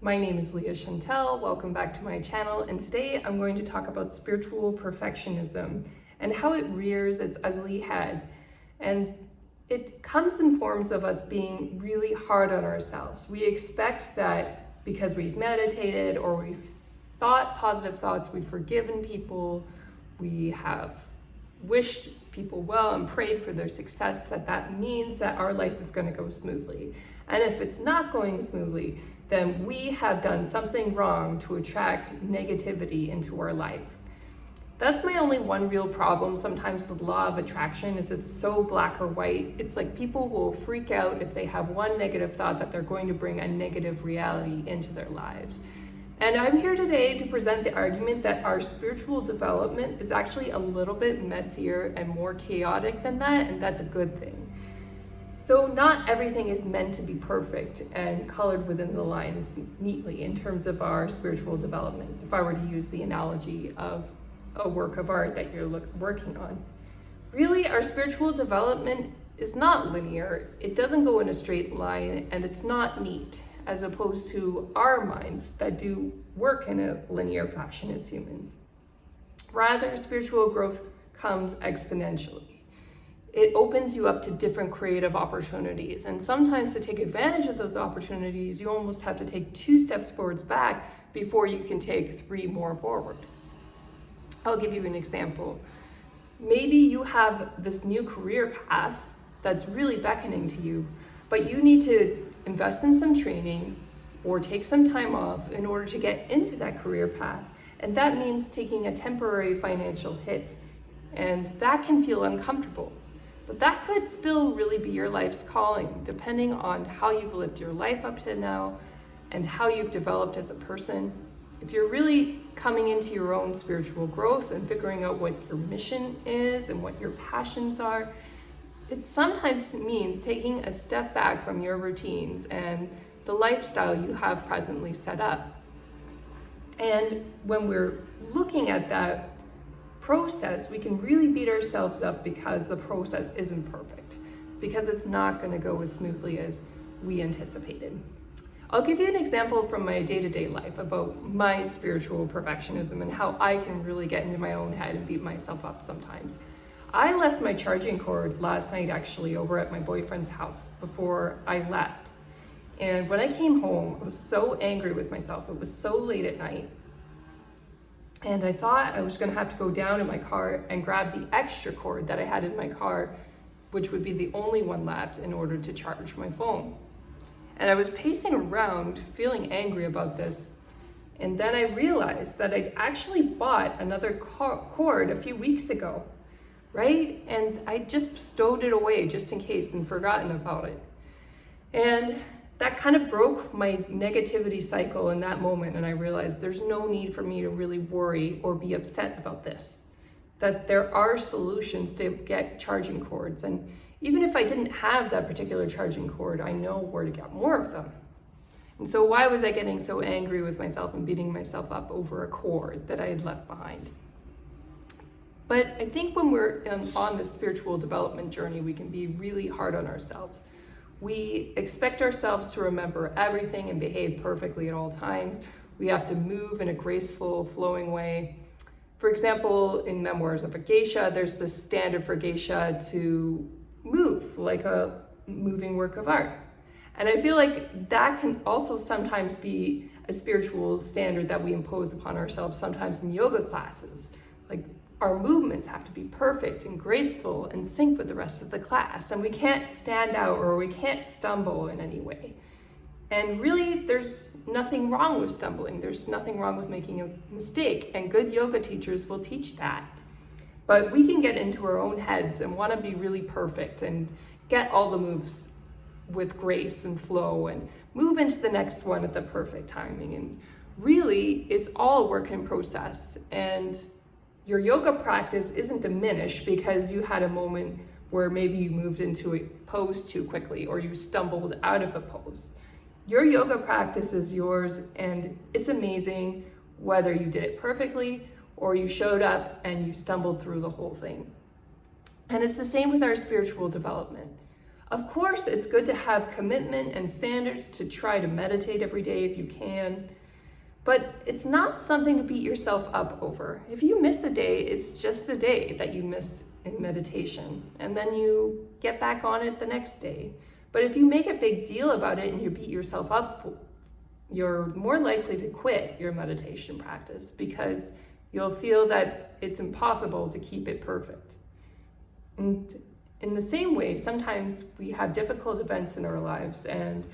My name is Leah Chantel. Welcome back to my channel, and today I'm going to talk about spiritual perfectionism and how it rears its ugly head. And it comes in forms of us being really hard on ourselves. We expect that because we've meditated or we've thought positive thoughts, we've forgiven people, we have wished people well and prayed for their success, that means that our life is going to go smoothly. And if it's not going smoothly, then we have done something wrong to attract negativity into our life. That's my only one real problem sometimes with law of attraction, is it's so black or white. It's like people will freak out if they have one negative thought that they're going to bring a negative reality into their lives. And I'm here today to present the argument that our spiritual development is actually a little bit messier and more chaotic than that, and that's a good thing. So not everything is meant to be perfect and colored within the lines neatly in terms of our spiritual development, if I were to use the analogy of a work of art that you're working on. Really, our spiritual development is not linear. It doesn't go in a straight line, and it's not neat, as opposed to our minds that do work in a linear fashion as humans. Rather, spiritual growth comes exponentially. It opens you up to different creative opportunities. And sometimes to take advantage of those opportunities, you almost have to take 2 steps forwards back before you can take 3 more forward. I'll give you an example. Maybe you have this new career path that's really beckoning to you, but you need to invest in some training or take some time off in order to get into that career path. And that means taking a temporary financial hit. And that can feel uncomfortable. But that could still really be your life's calling, depending on how you've lived your life up to now and how you've developed as a person. If you're really coming into your own spiritual growth and figuring out what your mission is and what your passions are, it sometimes means taking a step back from your routines and the lifestyle you have presently set up. And when we're looking at that process, we can really beat ourselves up because the process isn't perfect, because it's not going to go as smoothly as we anticipated. I'll give you an example from my day-to-day life about my spiritual perfectionism and how I can really get into my own head and beat myself up sometimes. I left my charging cord last night actually over at my boyfriend's house before I left. And when I came home, I was so angry with myself. It was so late at night. And I thought I was going to have to go down in my car and grab the extra cord that I had in my car, which would be the only one left, in order to charge my phone. And I was pacing around feeling angry about this. And then I realized that I'd actually bought another cord a few weeks ago, right? And I just stowed it away just in case and forgotten about it. And that kind of broke my negativity cycle in that moment, and I realized there's no need for me to really worry or be upset about this, that there are solutions to get charging cords, and even if I didn't have that particular charging cord, I know where to get more of them. And so why was I getting so angry with myself and beating myself up over a cord that I had left behind? But I think when we're on this spiritual development journey, we can be really hard on ourselves. We expect ourselves to remember everything and behave perfectly at all times. We have to move in a graceful, flowing way. For example, in Memoirs of a Geisha, there's this standard for geisha to move like a moving work of art. And I feel like that can also sometimes be a spiritual standard that we impose upon ourselves, sometimes in yoga classes. Like, our movements have to be perfect and graceful and sync with the rest of the class, and we can't stand out or we can't stumble in any way. And really, there's nothing wrong with stumbling. There's nothing wrong with making a mistake, and good yoga teachers will teach that. But we can get into our own heads and want to be really perfect and get all the moves with grace and flow and move into the next one at the perfect timing. And really, it's all a work in process. And your yoga practice isn't diminished because you had a moment where maybe you moved into a pose too quickly or you stumbled out of a pose. Your yoga practice is yours, and it's amazing whether you did it perfectly or you showed up and you stumbled through the whole thing. And it's the same with our spiritual development. Of course, it's good to have commitment and standards to try to meditate every day if you can, but it's not something to beat yourself up over. If you miss a day, it's just a day that you missed in meditation, and then you get back on it the next day. But if you make a big deal about it and you beat yourself up, you're more likely to quit your meditation practice because you'll feel that it's impossible to keep it perfect. And in the same way, sometimes we have difficult events in our lives and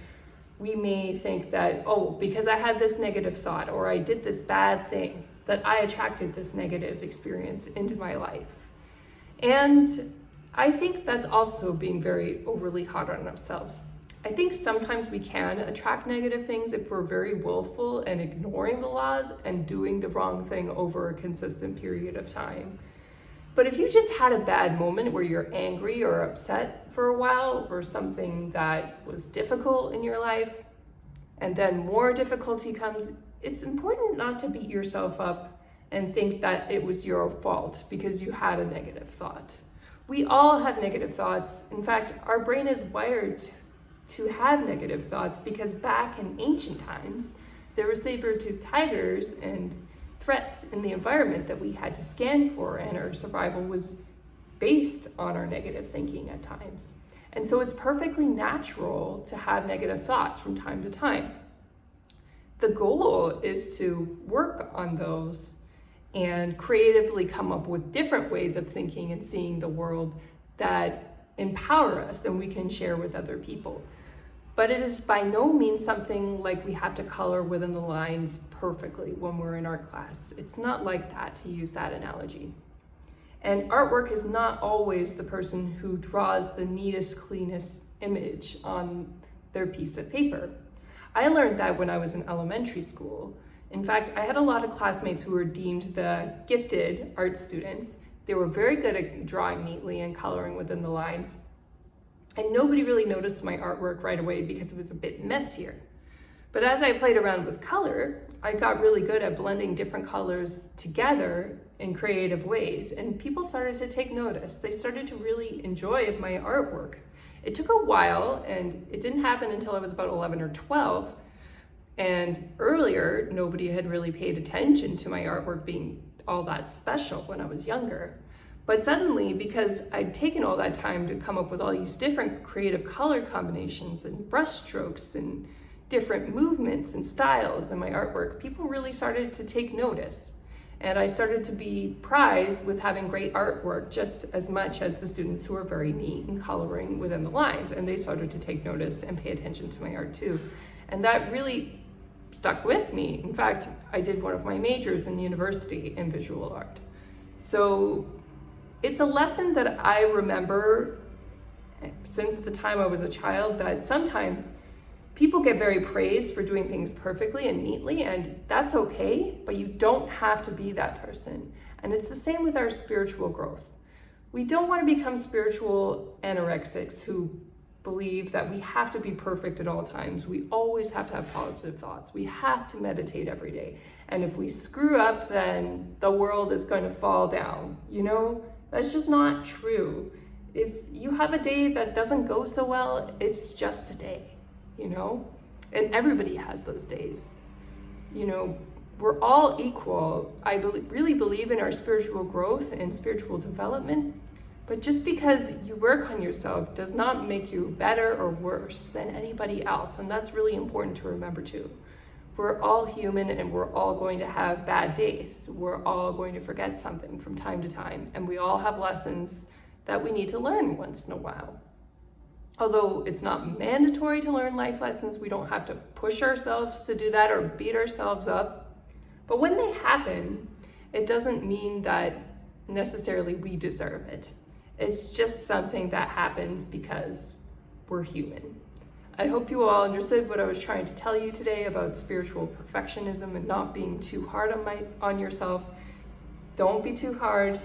we may think that, oh, because I had this negative thought or I did this bad thing, that I attracted this negative experience into my life. And I think that's also being very overly hard on ourselves. I think sometimes we can attract negative things if we're very willful and ignoring the laws and doing the wrong thing over a consistent period of time. But if you just had a bad moment where you're angry or upset for a while over something that was difficult in your life, and then more difficulty comes, it's important not to beat yourself up and think that it was your fault because you had a negative thought. We all have negative thoughts. In fact, our brain is wired to have negative thoughts because back in ancient times, there were saber-toothed tigers and threats in the environment that we had to scan for, and our survival was based on our negative thinking at times. And so it's perfectly natural to have negative thoughts from time to time. The goal is to work on those and creatively come up with different ways of thinking and seeing the world that empower us and we can share with other people. But it is by no means something like we have to color within the lines perfectly when we're in art class. It's not like that, to use that analogy. And artwork is not always the person who draws the neatest, cleanest image on their piece of paper. I learned that when I was in elementary school. In fact, I had a lot of classmates who were deemed the gifted art students. They were very good at drawing neatly and coloring within the lines. And nobody really noticed my artwork right away because it was a bit messier. But as I played around with color, I got really good at blending different colors together in creative ways, and people started to take notice. They started to really enjoy my artwork. It took a while, and it didn't happen until I was about 11 or 12. And earlier, nobody had really paid attention to my artwork being all that special when I was younger. But suddenly, because I'd taken all that time to come up with all these different creative color combinations and brush strokes and different movements and styles in my artwork, people really started to take notice. And I started to be prized with having great artwork just as much as the students who were very neat and coloring within the lines. And they started to take notice and pay attention to my art too. And that really stuck with me. In fact, I did one of my majors in university in visual art. So it's a lesson that I remember since the time I was a child, that sometimes people get very praised for doing things perfectly and neatly, and that's okay, but you don't have to be that person. And it's the same with our spiritual growth. We don't want to become spiritual anorexics who believe that we have to be perfect at all times. We always have to have positive thoughts. We have to meditate every day. And if we screw up, then the world is going to fall down. You know, that's just not true. If you have a day that doesn't go so well, it's just a day. You know, and everybody has those days. You know, we're all equal. I really believe in our spiritual growth and spiritual development, but just because you work on yourself does not make you better or worse than anybody else, and that's really important to remember too. We're all human and we're all going to have bad days. We're all going to forget something from time to time, and we all have lessons that we need to learn once in a while. Although it's not mandatory to learn life lessons, we don't have to push ourselves to do that or beat ourselves up. But when they happen, it doesn't mean that necessarily we deserve it. It's just something that happens because we're human. I hope you all understood what I was trying to tell you today about spiritual perfectionism and not being too hard on yourself. Don't be too hard,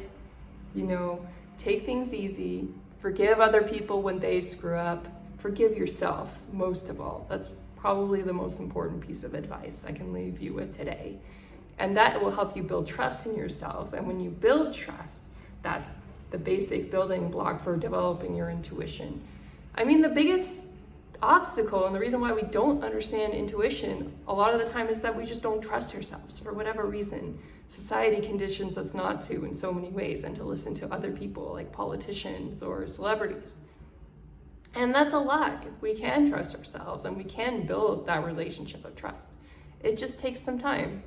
you know, take things easy. Forgive other people when they screw up. Forgive yourself, most of all. That's probably the most important piece of advice I can leave you with today. And that will help you build trust in yourself. And when you build trust, that's the basic building block for developing your intuition. I mean, the biggest obstacle and the reason why we don't understand intuition a lot of the time is that we just don't trust ourselves for whatever reason. Society conditions us not to in so many ways, and to listen to other people like politicians or celebrities. And that's a lie. We can trust ourselves and we can build that relationship of trust. It just takes some time.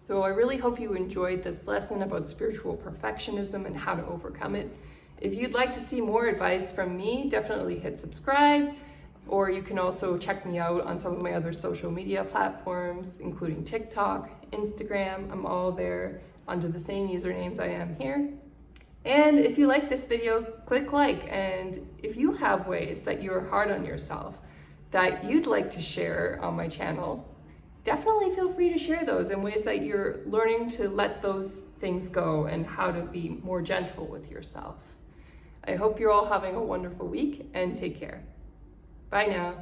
So I really hope you enjoyed this lesson about spiritual perfectionism and how to overcome it. If you'd like to see more advice from me, definitely hit subscribe, or you can also check me out on some of my other social media platforms, including TikTok, Instagram. I'm all there under the same usernames I am here. And if you like this video, click like. And if you have ways that you're hard on yourself that you'd like to share on my channel, definitely feel free to share those in ways that you're learning to let those things go and how to be more gentle with yourself. I hope you're all having a wonderful week, and take care. Bye now.